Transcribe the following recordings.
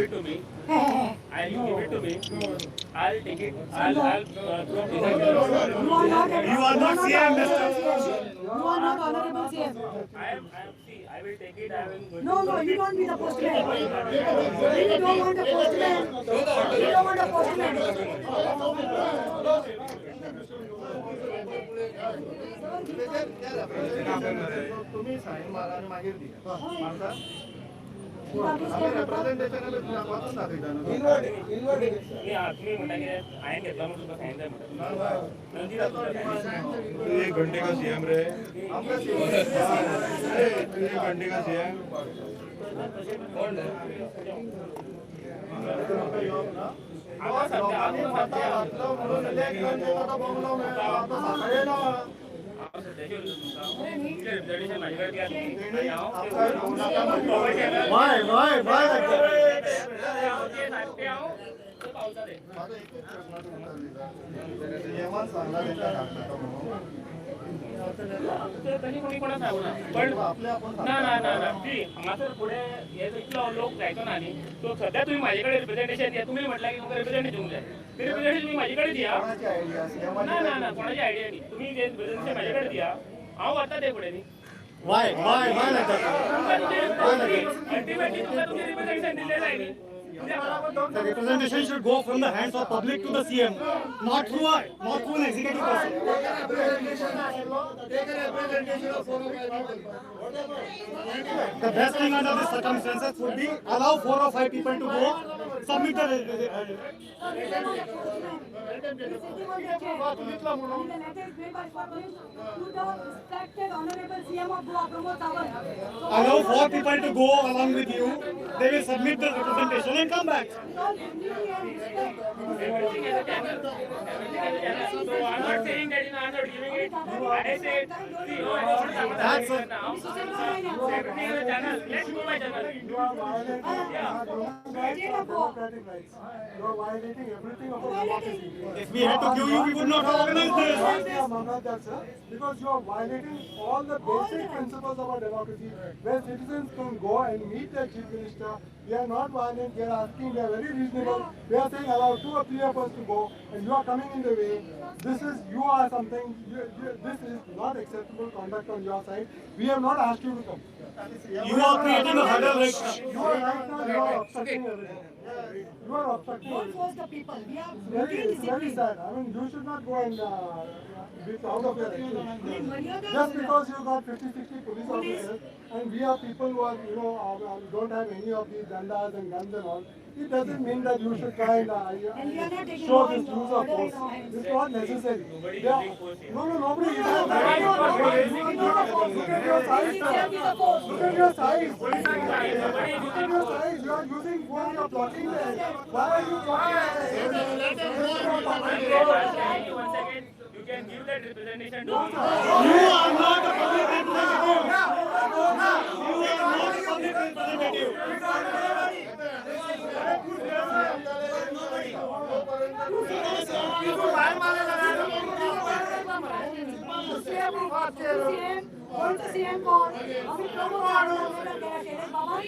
it to me. I'll give it to me. I'll take it. I'll You are not CM, Mr. You are not honorable CM. see, I will take it. I will. No, you don't be the postman. We don't want a postman. We don't want a postman. तुम्ही sign मारा आणि मागीर दिया मारता representation वाचून दाखयता न्हू तुम्ही म्हणटा कितें हांवें घेतला म्हणून तुका सांगितलें तू एक घंटे का सीएम रे एक घंटे का सीएम लोक जायचो ना न्ही तो सध्या तुम्ही माझ्याकडे रिप्रेझेंटेशन द्या तुम्ही म्हटलं की तुमचं रिप्रेझेंटेशन जाय ते रिप्रेझेंटेशन तुम्ही माझ्याकडे द्या ना कोणाची आयडिया नाही तुम्ही जे रिप्रेझेंटेशन माझ्याकडे द्या हांव वता ते फुडें न्ही Why like that? अल्टिमेटली तुमका तुमचे रिप्रेझेंटेशन दिलेलं आहे न्ही The representation should go from the hands of public to the CM, not through an executive person. The best thing under these circumstances would be allow 4 or 5 people to go submit the allow 4 people to go along with you. They will submit the representation and come back. Everything is a channel. So I'm not saying that I'm not giving it. I said, see, no, That's now. Everything is a channel. Let's go by channel. You are violating democratic rights. You are violating everything of democracy. If we had to give you, we would not have organized this. Because you are violating all the basic principles of our democracy, where citizens can go and meet their chief minister. We are not violent. We are asking. We are very reasonable. We are saying allow 2 or 3 of us to go, and you are coming in the way. You are something. This is not acceptable conduct on your side. We have not asked you to come. You are creating a hurdle right now. You are right now. You are obstructing everything. You are obstructing Don't everything. force the people. We are It's very very disciplined. sad. I mean, you should not go and be proud of your actions. Just because you got 50-60 police officers, and we are people who are, don't have any of these dandas and guns and all, it doesn't mean that you should try and And we are not taking show law this into use of order force. in our hands. It's not necessary. Nobody is Yeah. using force here. No, nobody is. Look at your size. Look at your size. Look at your size. You are using force. You are blocking the head. Why are you blocking the One second, you can give that representation to me. You are not a public representative. You are not a public representative. कोणतं CM कोण आम्ही प्रमुख बाबा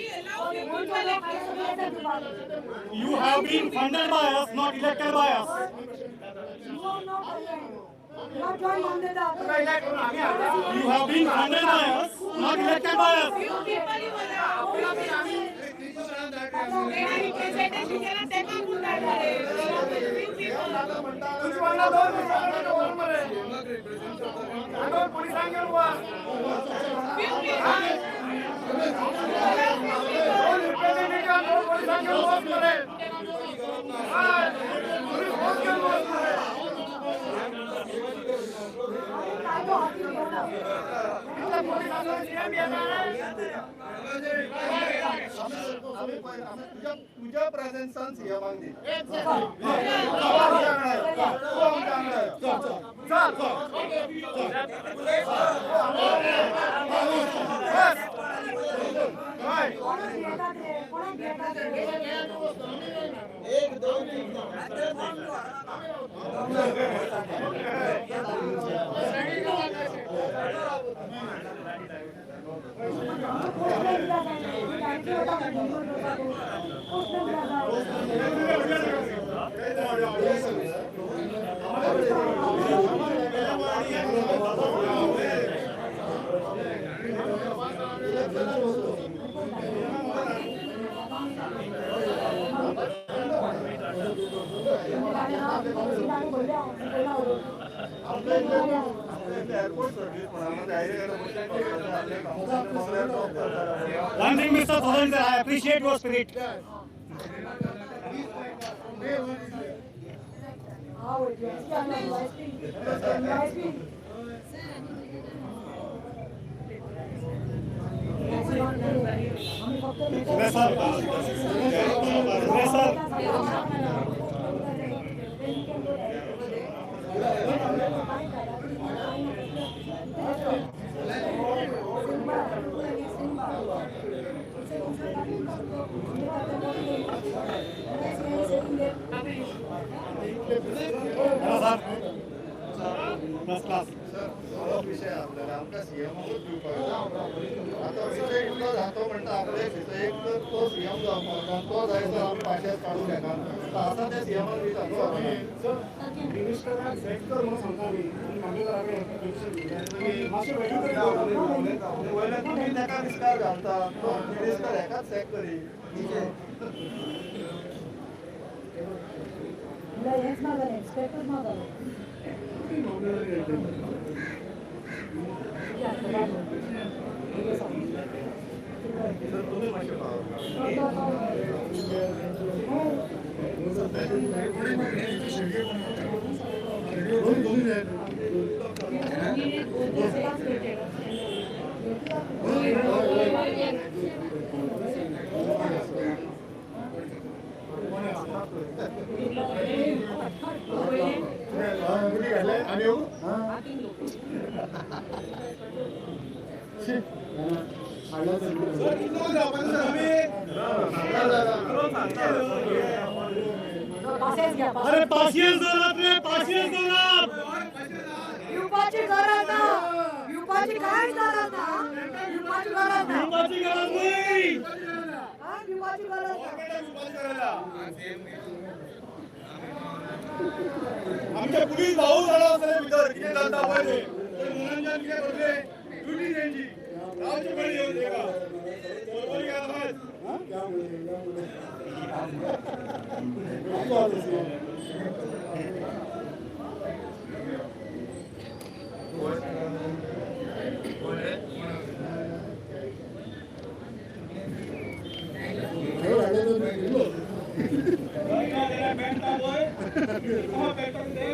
You have been funded by us, not elected by us. not joined on the You have been funded by us, not elected by us. तुझ्या प्रेझेन्सान सीएमाक दी एक One thing, Mr. Thodan, I appreciate your spirit. Yes, sir. Yes, sir. Hello, sir. First class. विषय आपल्याला आमका सीएमच दिवपाक आता असं एक जातो म्हणटा आपले एक तर तो सीएम जावपाक तो जाय तर आमी पाशात काढून घेता आता त्या सीएमान दिता मिनिस्टराक सेट कर म्हणून सांगता मी मागे पयले तुम्ही ताका विस्तार घालता तो मिनिस्टर एकाच सेट करी हेच मागले एक्सपेक्टच मागले तुम्ही मातशें आणि येऊ अरे पाशियस दोनात रे, पाशियस दोनात. युपाची गरज ना युपाची काय गरज ना युपाची गरज ना युपाची गरज नाही. युपाची गरज आमचे पुलीस भाऊ झाला असले भितर किती जाता पळय मनोरंजन किती करले ड्युटी त्यांची गावची बळी येऊ दे का बरोबर का बस Hey,